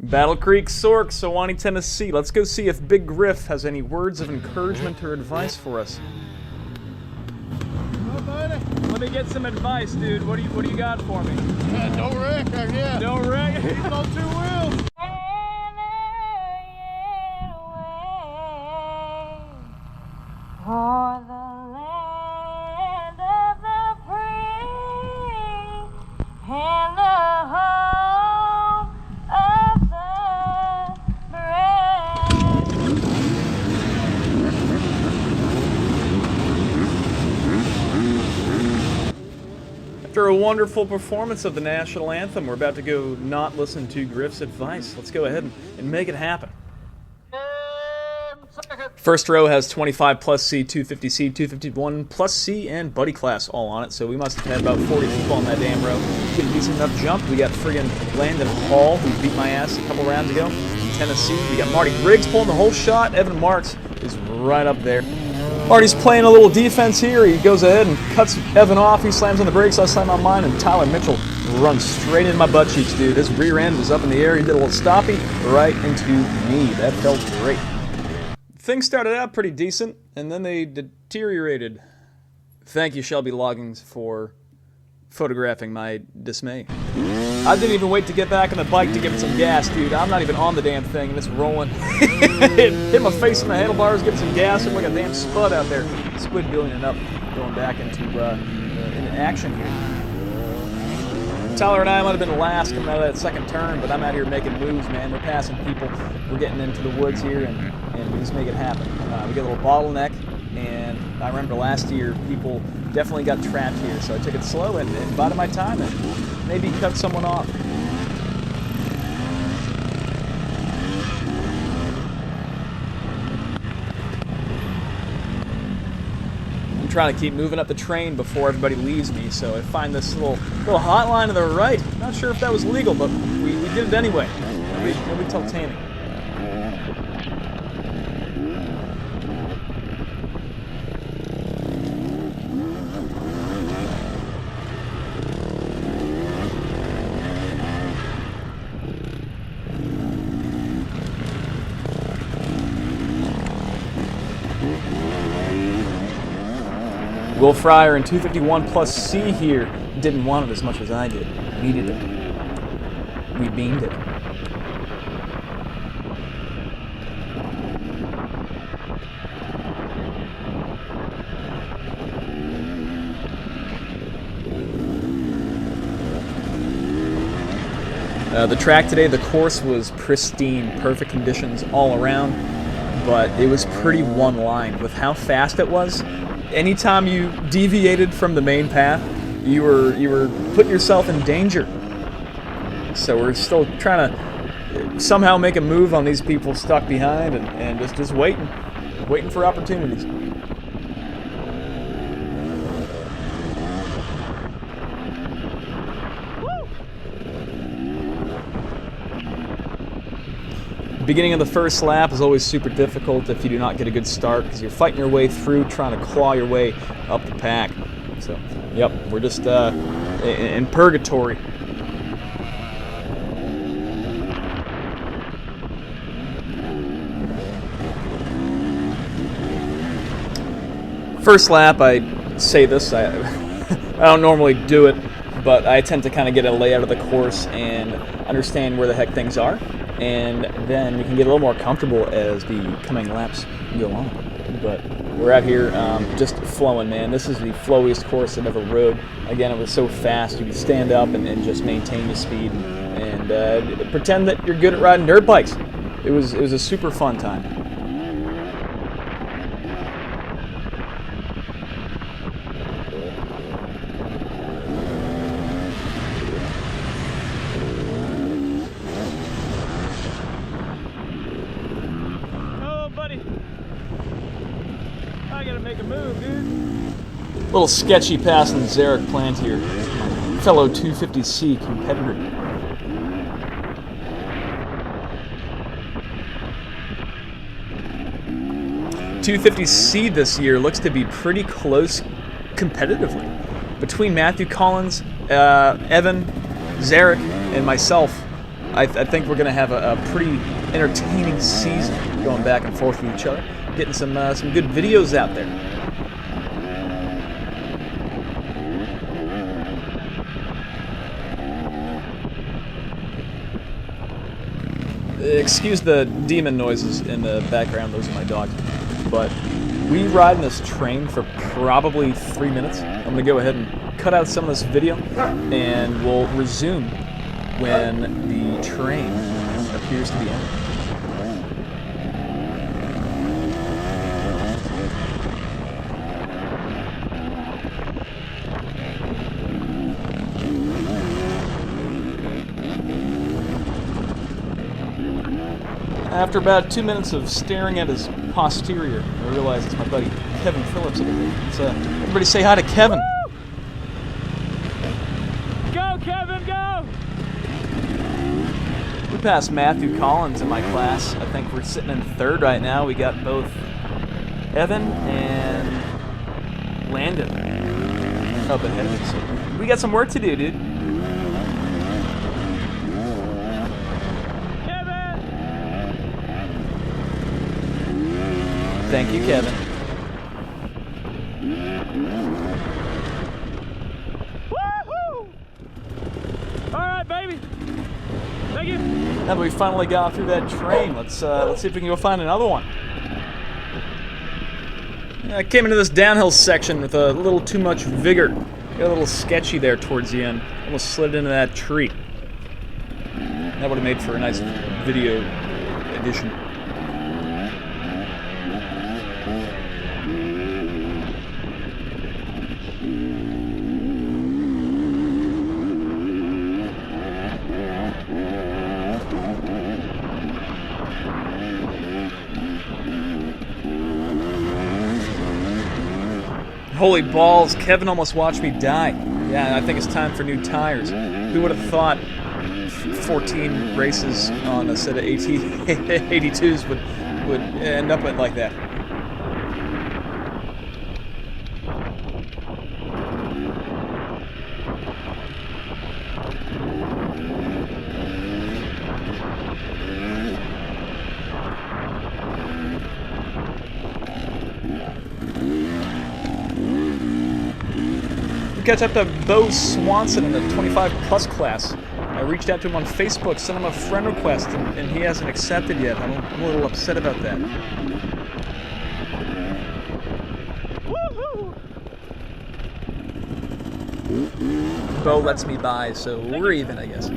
Battle Creek, SORCS, Sewanee, Tennessee. Let's go see if Big Griff has any words of encouragement or advice for us. Oh, buddy. Let me get some advice, dude. What do you got for me? Don't wreck, I guess. Don't wreck. He's on two wheels. For the land of the free and the home of the brave. After a wonderful performance of the national anthem, we're about to go not listen to Griff's advice. Let's go ahead and make it happen. First row has 25 plus C, 250 C, 251 plus C, and buddy class all on it, so we must have had about 40 people on that damn row. Get a decent enough jump. We got friggin' Landon Hall, who beat my ass a couple rounds ago in Tennessee. We got Marty Griggs pulling the whole shot. Evan Marks is right up there. Marty's playing a little defense here. He goes ahead and cuts Evan off. He slams on the brakes, I slam on mine, and Tyler Mitchell runs straight into my butt cheeks, dude. His rear end was up in the air. He did a little stoppie right into me. That felt great. Things started out pretty decent, and then they deteriorated. Thank you, Shelby Loggins, for photographing my dismay. I didn't even wait to get back on the bike to give it some gas, dude. I'm not even on the damn thing, and it's rolling. It hit my face in the handlebars, give it some gas, and like a damn spud out there. Squid building it up, going back into action here. Tyler and I might have been last coming out of that second turn, but I'm out here making moves, man. We're passing people. We're getting into the woods here, and we just make it happen. We get a little bottleneck, and I remember last year people definitely got trapped here, so I took it slow and bided my time and maybe cut someone off. I'm trying to keep moving up the train before everybody leaves me, so I find this little hotline to the right. Not sure if that was legal, but we did it anyway. Nobody tell Tammy. Will Fryer in 251 plus C here didn't want it as much as I did. Needed it. We beamed it. The track today, the course was pristine, perfect conditions all around, but it was pretty one line with how fast it was. Anytime you deviated from the main path, you were putting yourself in danger. So we're still trying to somehow make a move on these people stuck behind and just waiting for opportunities. Beginning of the first lap is always super difficult if you do not get a good start because you're fighting your way through, trying to claw your way up the pack. So, yep, we're just in purgatory. First lap, I say this, I don't normally do it, but I tend to kind of get a layout of the course and understand where the heck things are. And then we can get a little more comfortable as the coming laps go on. But we're out here just flowing, man. This is the flowiest course I've ever rode. Again, it was so fast. You could stand up and just maintain the speed and pretend that you're good at riding dirt bikes. It was a super fun time. I gotta make a move, dude. Little sketchy pass on Zarek Plant here. Fellow 250C competitor. .250C this year looks to be pretty close competitively. Between Matthew Collins, Evan, Zarek, and myself, I think we're going to have a pretty entertaining season going back and forth with each other, getting some good videos out there. Excuse the demon noises in the background, those are my dogs. But we ride in this train for probably 3 minutes. I'm going to go ahead and cut out some of this video, and we'll resume when the train appears to be ending. After about 2 minutes of staring at his posterior, I realize it's my buddy Kevin Phillips over there. Let's, everybody say hi to Kevin. Woo! Go, Kevin, go! We passed Matthew Collins in my class. I think we're sitting in third right now. We got both Evan and Landon up ahead of us. So we got some work to do, dude. Thank you, Kevin. Woohoo! All right, baby. Thank you. Now that we finally got through that train, let's see if we can go find another one. I came into this downhill section with a little too much vigor. Got a little sketchy there towards the end. Almost slid into that tree. That would have made for a nice video edition. Holy balls, Kevin almost watched me die. Yeah, I think it's time for new tires. Who would have thought 14 races on a set of 82s would end up like that? Catch up to Bo Swanson in the 25 plus class. I reached out to him on Facebook, sent him a friend request, and he hasn't accepted yet. I'm a little upset about that. Woohoo! Bo lets me by, so we're even, I guess.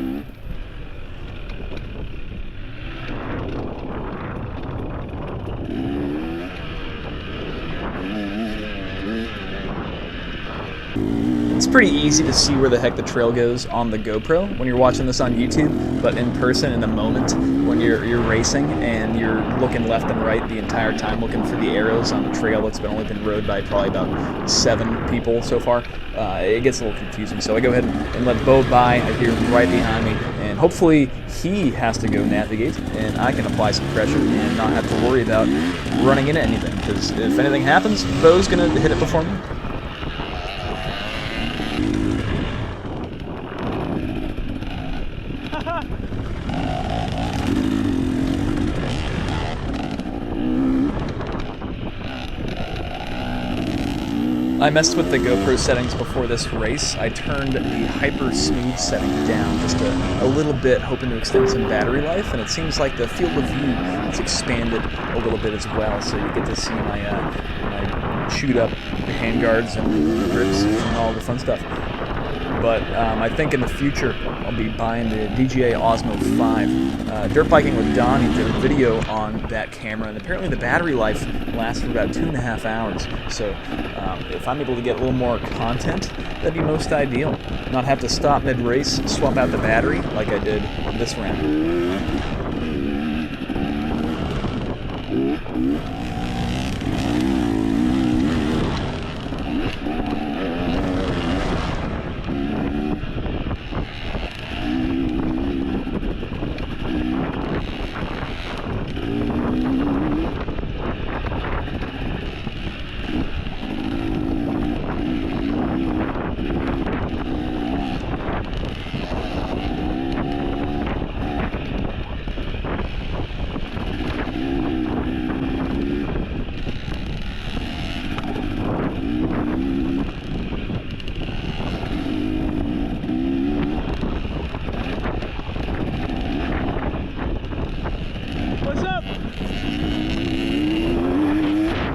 It's pretty easy to see where the heck the trail goes on the GoPro when you're watching this on YouTube, but in person, in the moment, when you're racing and you're looking left and right the entire time, looking for the arrows on the trail that's only been rode by probably about 7 people so far, it gets a little confusing. So I go ahead and let Bo by. I hear him right behind me, and hopefully he has to go navigate, and I can apply some pressure and not have to worry about running into anything, because if anything happens, Bo's going to hit it before me. I messed with the GoPro settings before this race. I turned the hyper smooth setting down just a little bit, hoping to extend some battery life, and it seems like the field of view has expanded a little bit as well, so you get to see my chewed up handguards and grips and all the fun stuff. But I think in the future I'll be buying the DJI Osmo 5. Dirt Biking with Donnie did a video on that camera, and apparently the battery life lasts for about 2.5 hours. So if I'm able to get a little more content, that'd be most ideal. Not have to stop mid-race, swap out the battery like I did this round.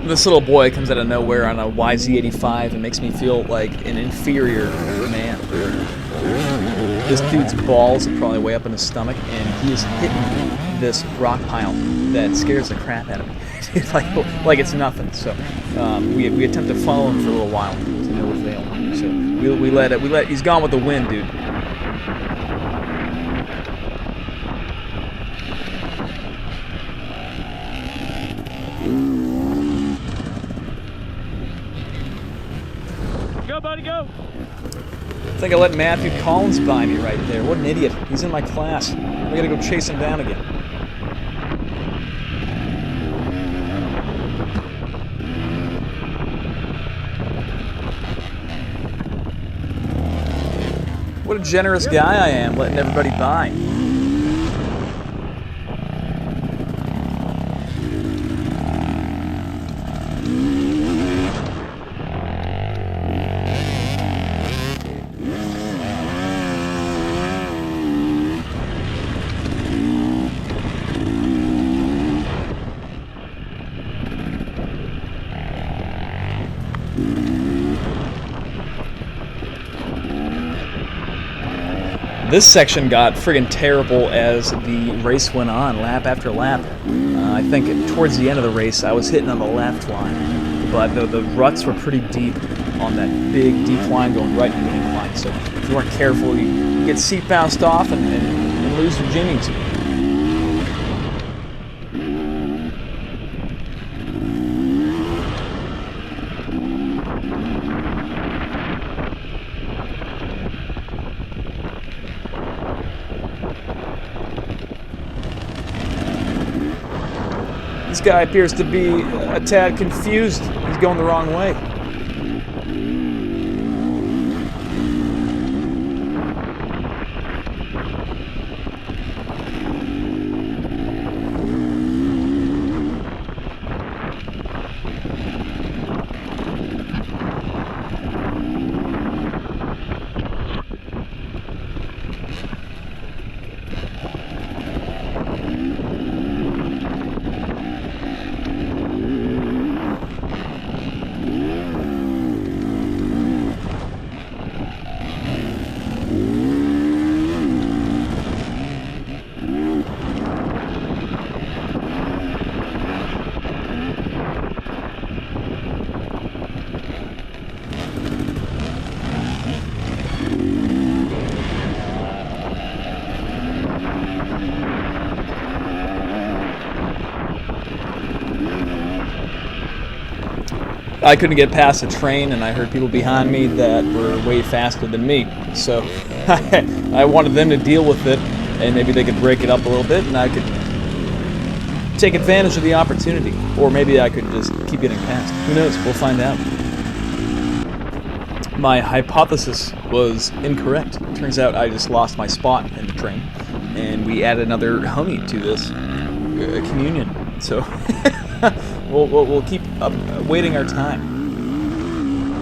This little boy comes out of nowhere on a YZ85 and makes me feel like an inferior man. This dude's balls are probably way up in his stomach, and he is hitting this rock pile that scares the crap out of me. like it's nothing. So we attempt to follow him for a little while to no avail. So we let he's gone with the wind, dude. Go, buddy, go. I think I let Matthew Collins by me right there. What an idiot. He's in my class. I gotta go chase him down again. What a generous guy I am, letting everybody by. This section got friggin' terrible as the race went on, lap after lap. I think towards the end of the race, I was hitting on the left line, but the ruts were pretty deep on that big deep line going right into the incline. So if you weren't careful, you get seat bounced off and lose your jimmies. This guy appears to be a tad confused. He's going the wrong way. I couldn't get past the train, and I heard people behind me that were way faster than me. So I wanted them to deal with it, and maybe they could break it up a little bit, and I could take advantage of the opportunity. Or maybe I could just keep getting past. Who knows? We'll find out. My hypothesis was incorrect. Turns out I just lost my spot in the train, and we added another homie to this communion. So we'll keep waiting our time.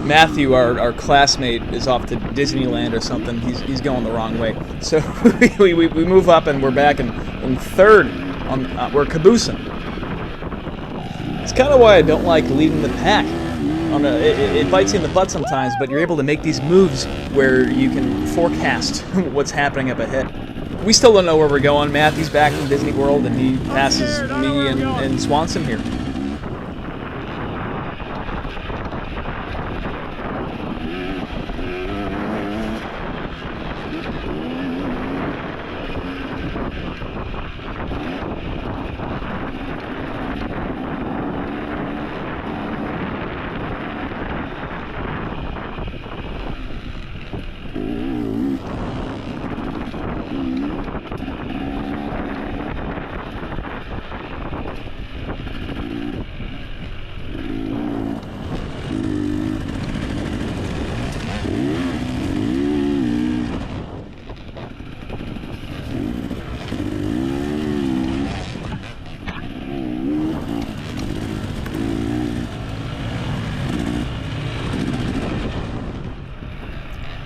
Matthew, our classmate, is off to Disneyland or something. He's going the wrong way. So we move up, and we're back in third. We're caboosing. It's kind of why I don't like leading the pack. It bites you in the butt sometimes, but you're able to make these moves where you can forecast what's happening up ahead. We still don't know where we're going. Matthew's back in Disney World, and he passes me and Swanson here.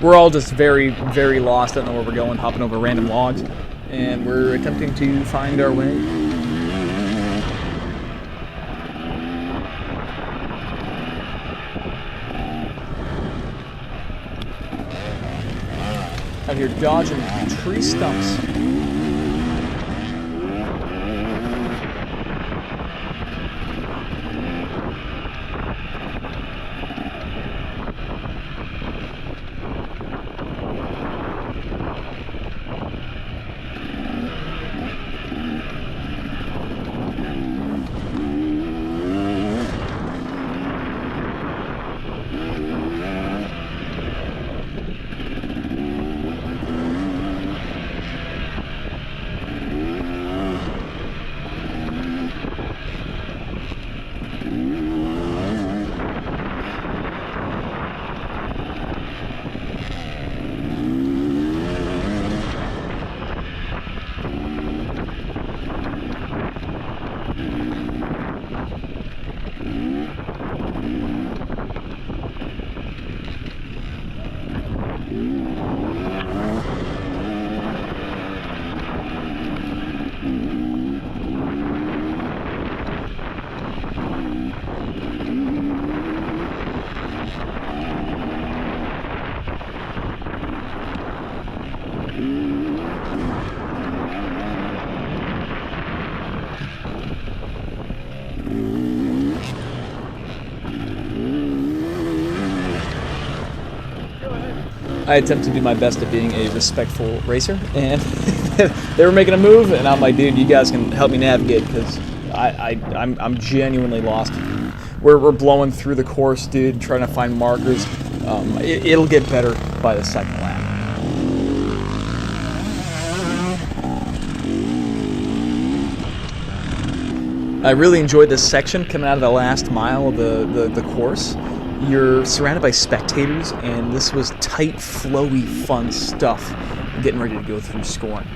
We're all just very, very lost. Don't know where we're going, hopping over random logs, and we're attempting to find our way. here dodging tree stumps. I attempt to do my best at being a respectful racer, and they were making a move, and I'm like, dude, you guys can help me navigate, because I'm genuinely lost. We're blowing through the course, dude, trying to find markers. It'll get better by the second lap. I really enjoyed this section coming out of the last mile of the course. You're surrounded by spectators, and this was tight, flowy, fun stuff. Getting ready to go through scoring.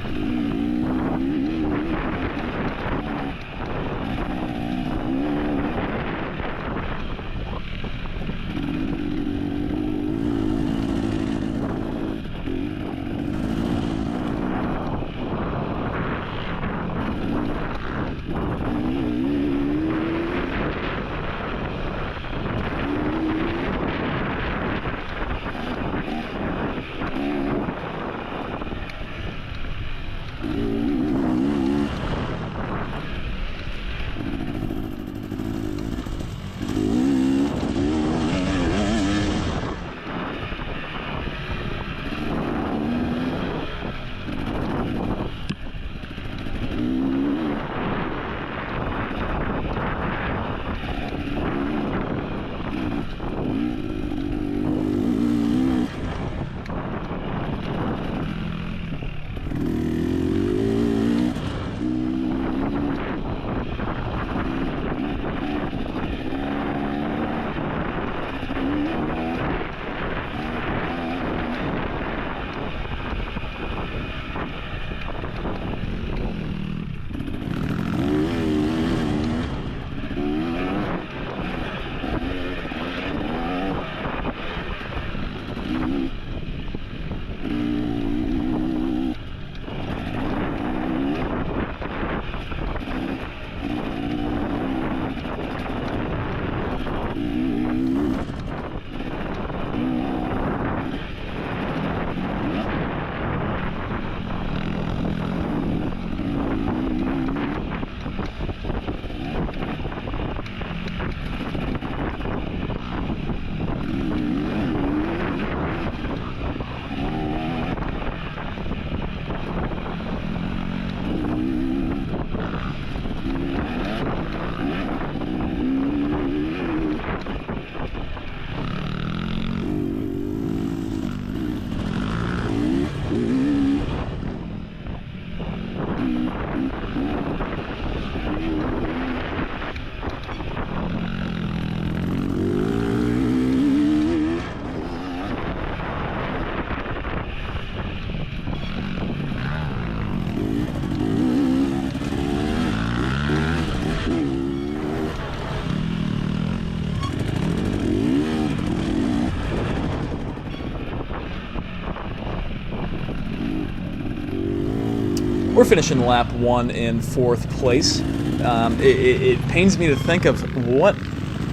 We're finishing lap 1 in 4th place. It pains me to think of what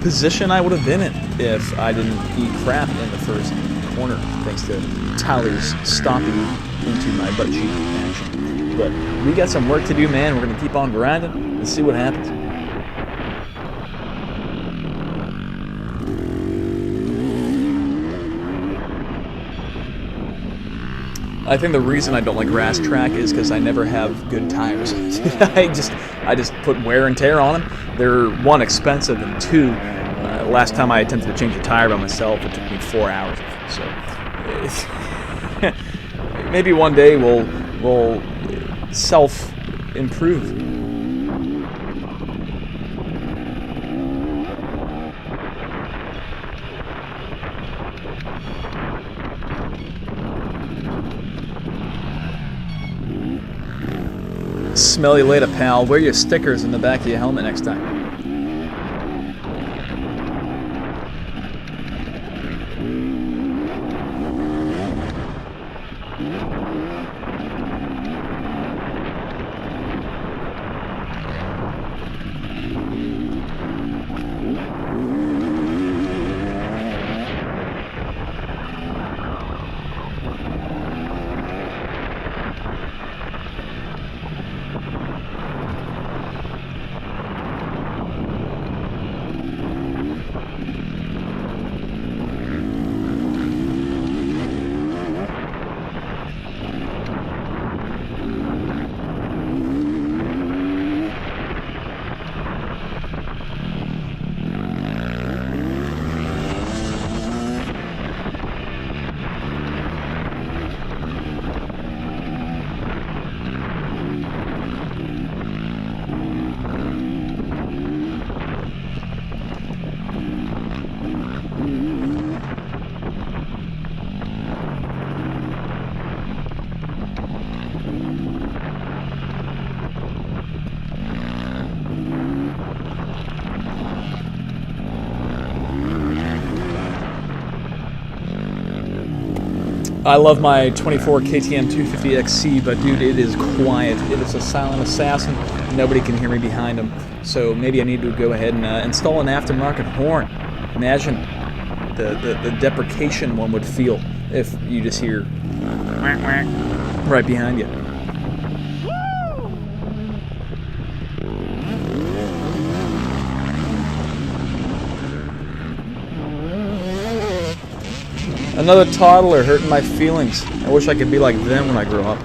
position I would have been in if I didn't eat crap in the first corner thanks to Tyler's stomping into my butt cheek action. But we got some work to do, man. We're going to keep on grinding and see what happens. I think the reason I don't like grass track is because I never have good tires. I just put wear and tear on them. They're, one, expensive, and two, last time I attempted to change a tire by myself, it took me 4 hours. So maybe one day we'll self-improve. Smell you later, pal. Wear your stickers in the back of your helmet next time. I love my 24 KTM 250XC, but dude, it is quiet. It is a silent assassin. Nobody can hear me behind him. So maybe I need to go ahead and install an aftermarket horn. Imagine the deprecation one would feel if you just hear right behind you. Another toddler hurting my feelings. I wish I could be like them when I grow up.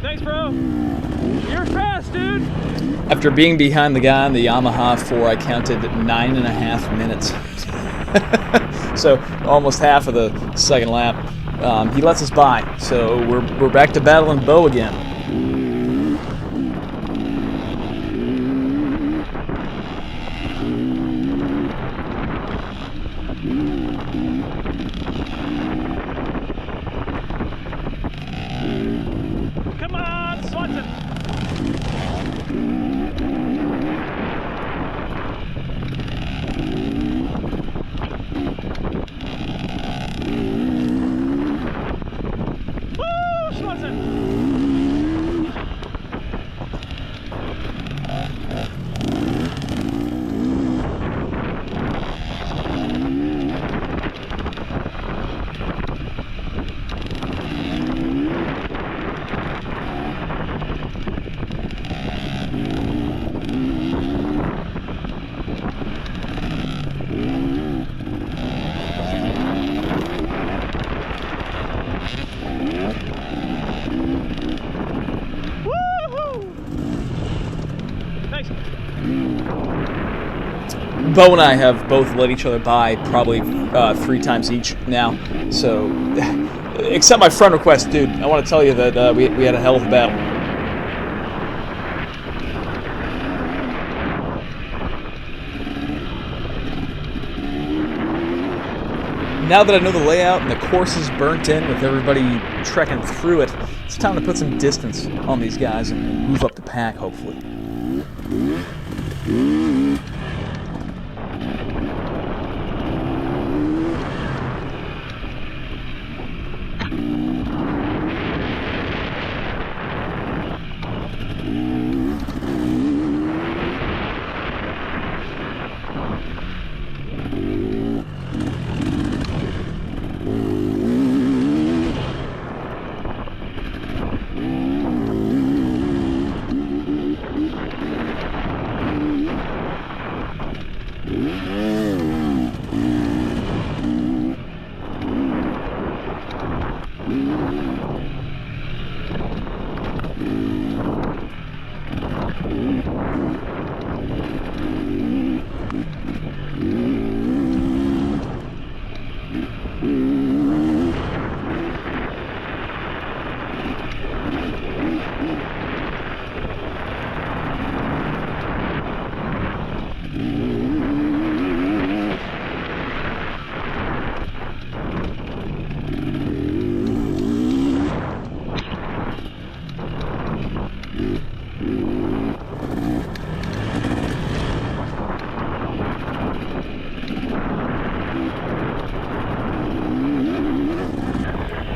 Thanks, bro. You're fast, dude. After being behind the guy on the Yamaha 4, I counted 9.5 minutes. So almost half of the second lap. He lets us by, so we're back to battling Bo again. Come on, Swanson. Woo, Swanson. Bo and I have both let each other by probably 3 times each now. So, except my friend request, dude. I want to tell you that we had a hell of a battle. Now that I know the layout and the course is burnt in with everybody trekking through it, it's time to put some distance on these guys and move up the pack, hopefully.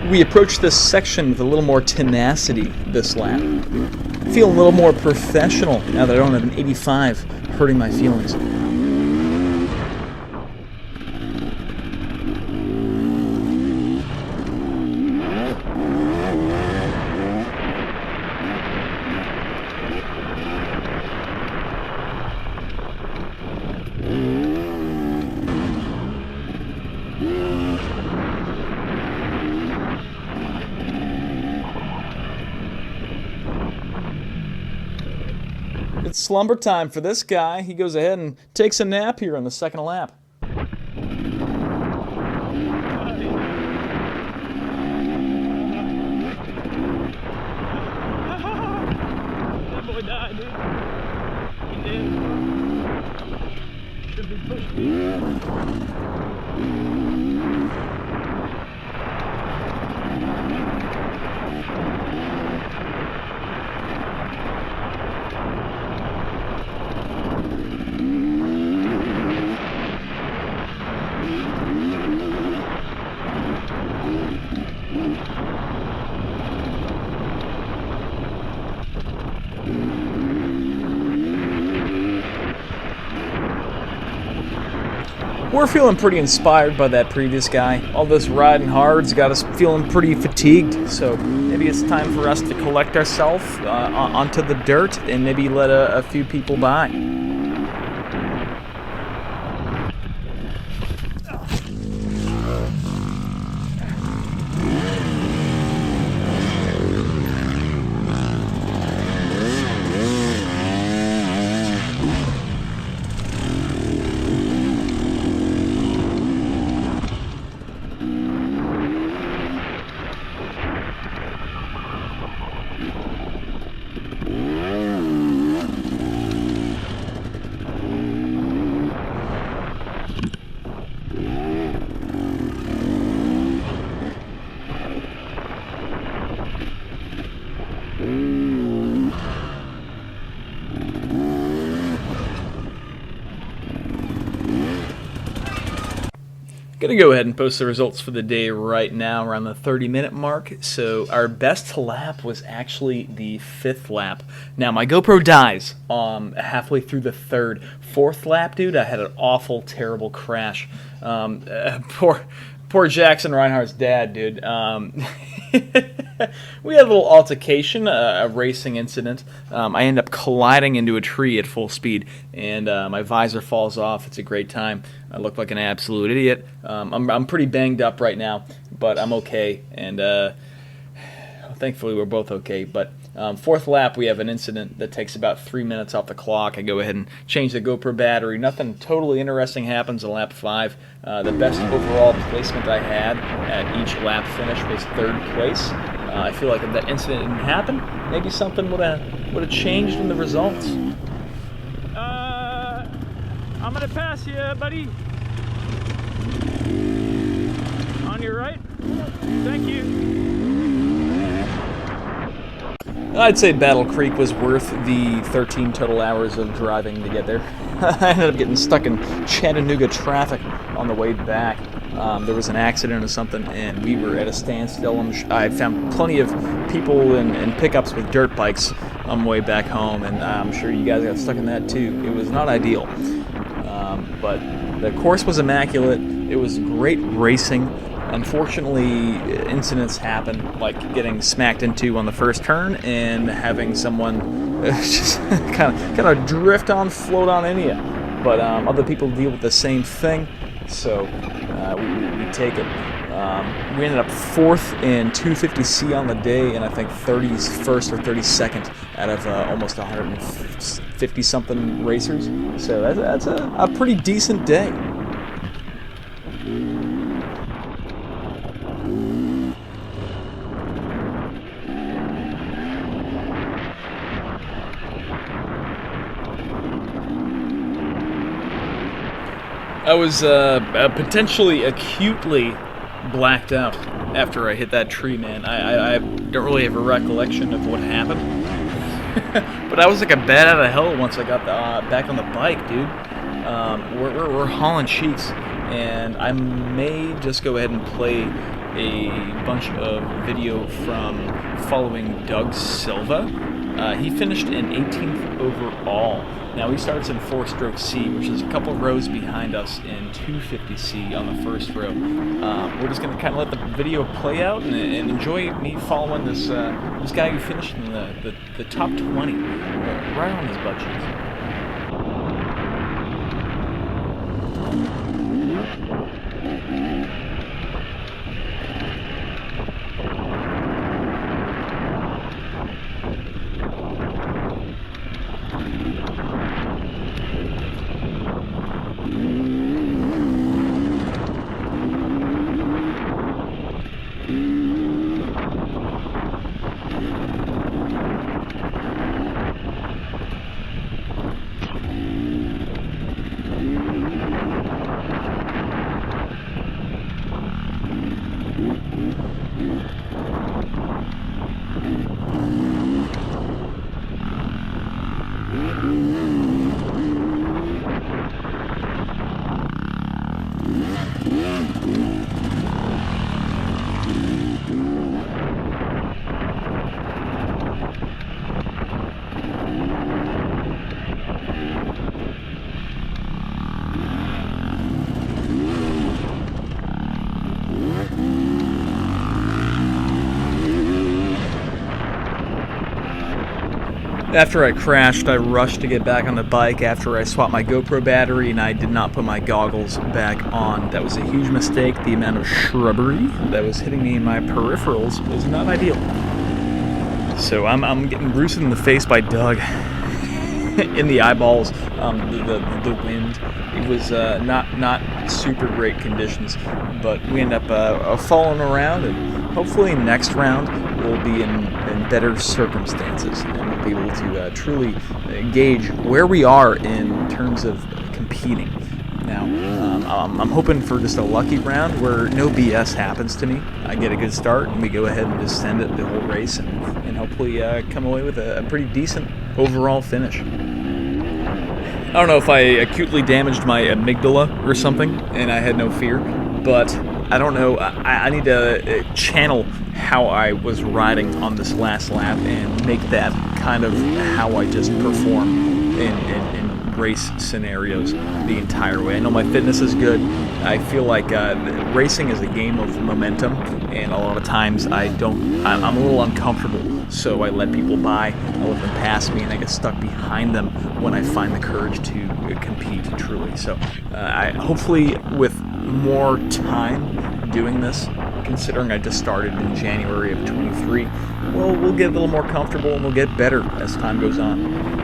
We approach this section with a little more tenacity this lap. I feel a little more professional now that I don't have an 85 hurting my feelings. It's slumber time for this guy. He goes ahead and takes a nap here on the second lap. That boy died, dude. He did. Should be pushed me. We're feeling pretty inspired by that previous guy. All this riding hard's got us feeling pretty fatigued, so maybe it's time for us to collect ourselves onto the dirt and maybe let a few people by. Gonna go ahead and post the results for the day right now around the 30-minute mark. So our best lap was actually the 5th lap. Now my GoPro dies halfway through the 3rd. 4th lap, dude, I had an awful, terrible crash. Poor Jackson Reinhardt's dad, dude. We had a little altercation, a racing incident. I end up colliding into a tree at full speed, and my visor falls off. It's a great time. I look like an absolute idiot. I'm pretty banged up right now, but I'm okay, and thankfully we're both okay. But Fourth lap, we have an incident that takes about 3 minutes off the clock. I go ahead and change the GoPro battery. Nothing totally interesting happens in lap 5. The best overall placement I had at each lap finish was 3rd place. I feel like if that incident didn't happen, maybe something would have changed in the results. I'm gonna pass you, buddy. On your right. Thank you. I'd say Battle Creek was worth the 13 total hours of driving to get there. I ended up getting stuck in Chattanooga traffic on the way back. There was an accident or something, and we were at a standstill. I found plenty of people in pickups with dirt bikes on the way back home, and I'm sure you guys got stuck in that too. It was not ideal. But the course was immaculate. It was great racing. Unfortunately, incidents happen, like getting smacked into on the first turn and having someone just kind of drift on, float on into you. But other people deal with the same thing, so we take it. We ended up 4th in 250C on the day, and I think 31st or 32nd out of almost 150-something racers. So that's a pretty decent day. I was potentially acutely blacked out after I hit that tree, man. I don't really have a recollection of what happened. But I was like a bat out of hell once I got back on the bike, dude. We're hauling sheets, and I may just go ahead and play a bunch of video from following Doug Silva. He finished in 18th overall. Now he starts in 4-stroke C, which is a couple rows behind us in 250C on the first row. We're just going to kind of let the video play out and enjoy me following this guy who finished in the top 20, right on his butt cheeks. After I crashed, I rushed to get back on the bike after I swapped my GoPro battery, and I did not put my goggles back on. That was a huge mistake. The amount of shrubbery that was hitting me in my peripherals was not ideal. So I'm getting bruised in the face by Doug, in the eyeballs, the wind. It was not super great conditions, but we end up falling around, and hopefully next round we'll be in better circumstances, and we'll be able to truly gauge where we are in terms of competing. Now, I'm hoping for just a lucky round where no BS happens to me. I get a good start, and we go ahead and just send it the whole race, and hopefully come away with a pretty decent overall finish. I don't know if I acutely damaged my amygdala or something, and I had no fear, but I don't know. I need to channel how I was riding on this last lap and make that kind of how I just perform in race scenarios the entire way. I know my fitness is good. I feel like racing is a game of momentum, and a lot of times I'm a little uncomfortable, so I let people by, I let them pass me, and I get stuck behind them when I find the courage to compete truly. So hopefully with more time doing this, considering I just started in January of 23. Well, we'll get a little more comfortable and we'll get better as time goes on.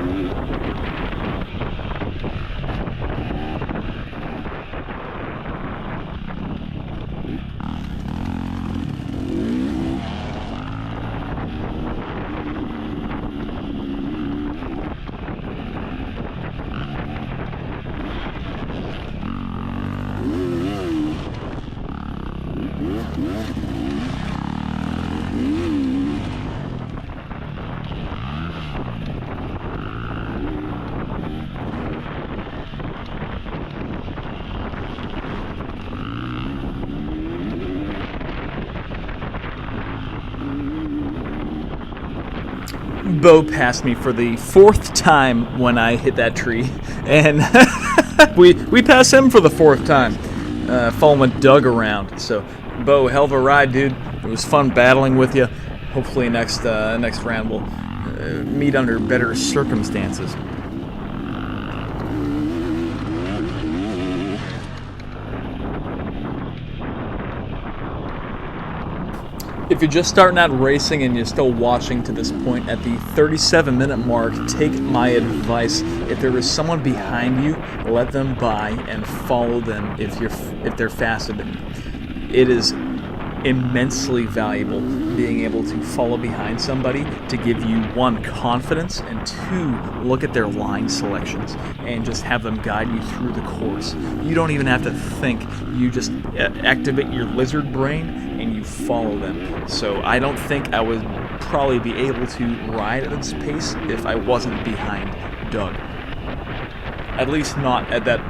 Bo passed me for the 4th time when I hit that tree, and we passed him for the 4th time, following Doug around. So, Bo, hell of a ride, dude. It was fun battling with you. Hopefully next round we'll meet under better circumstances. If you're just starting out racing and you're still watching to this point, at the 37-minute mark, take my advice. If there is someone behind you, let them by and follow them if they're faster than you. It is immensely valuable being able to follow behind somebody to give you, 1, confidence, and 2, look at their line selections and just have them guide you through the course. You don't even have to think. You just activate your lizard brain and you follow them. So I don't think I would probably be able to ride at this pace if I wasn't behind Doug. At least not at that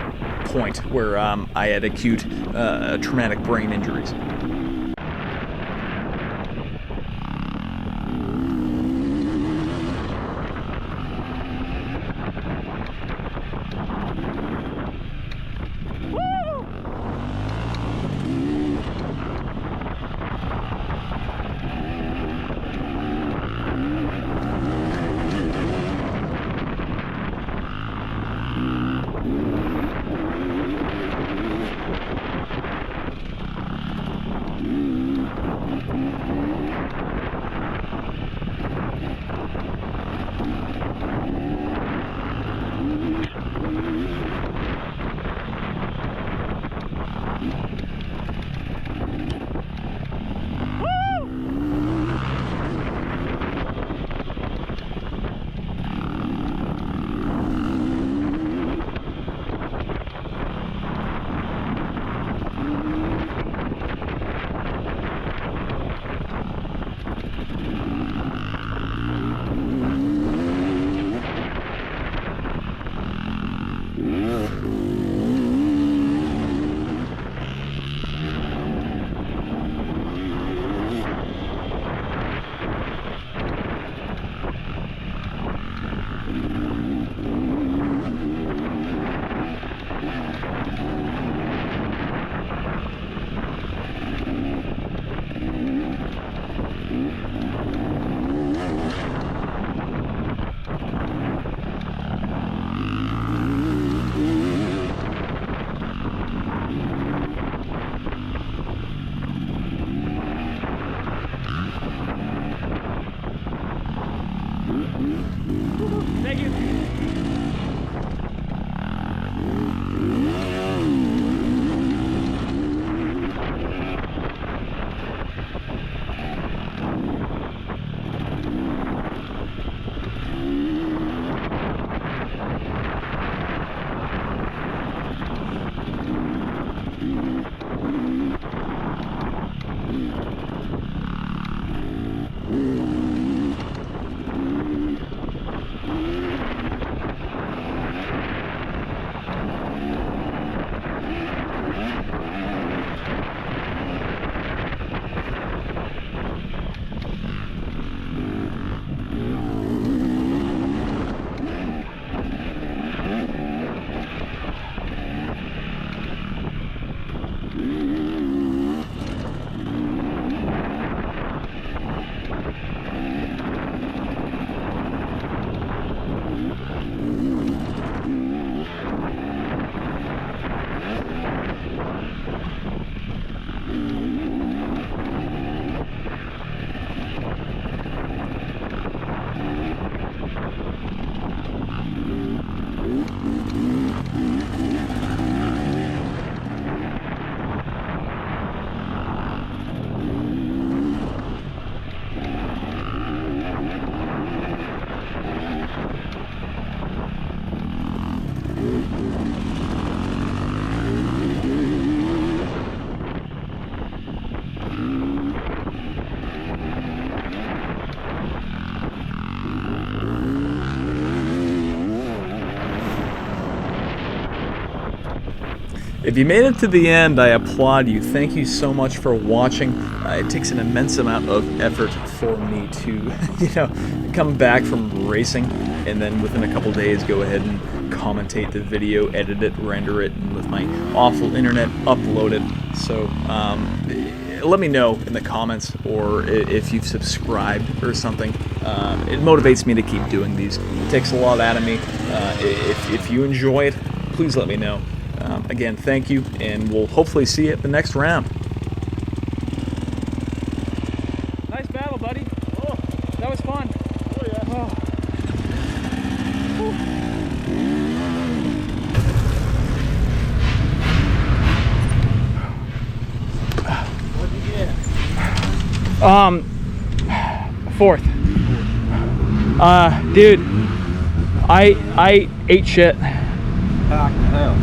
point where I had acute traumatic brain injuries. If you made it to the end, I applaud you. Thank you so much for watching. It takes an immense amount of effort for me to, come back from racing and then within a couple days go ahead and commentate the video, edit it, render it, and with my awful internet, upload it. So let me know in the comments, or if you've subscribed or something. It motivates me to keep doing these. It takes a lot out of me. If you enjoy it, please let me know. Again, thank you, and we'll hopefully see you at the next round. Nice battle, buddy. Oh, that was fun. Oh, yeah. Oh. What'd you get? Fourth. Dude, I ate shit. Packed hell.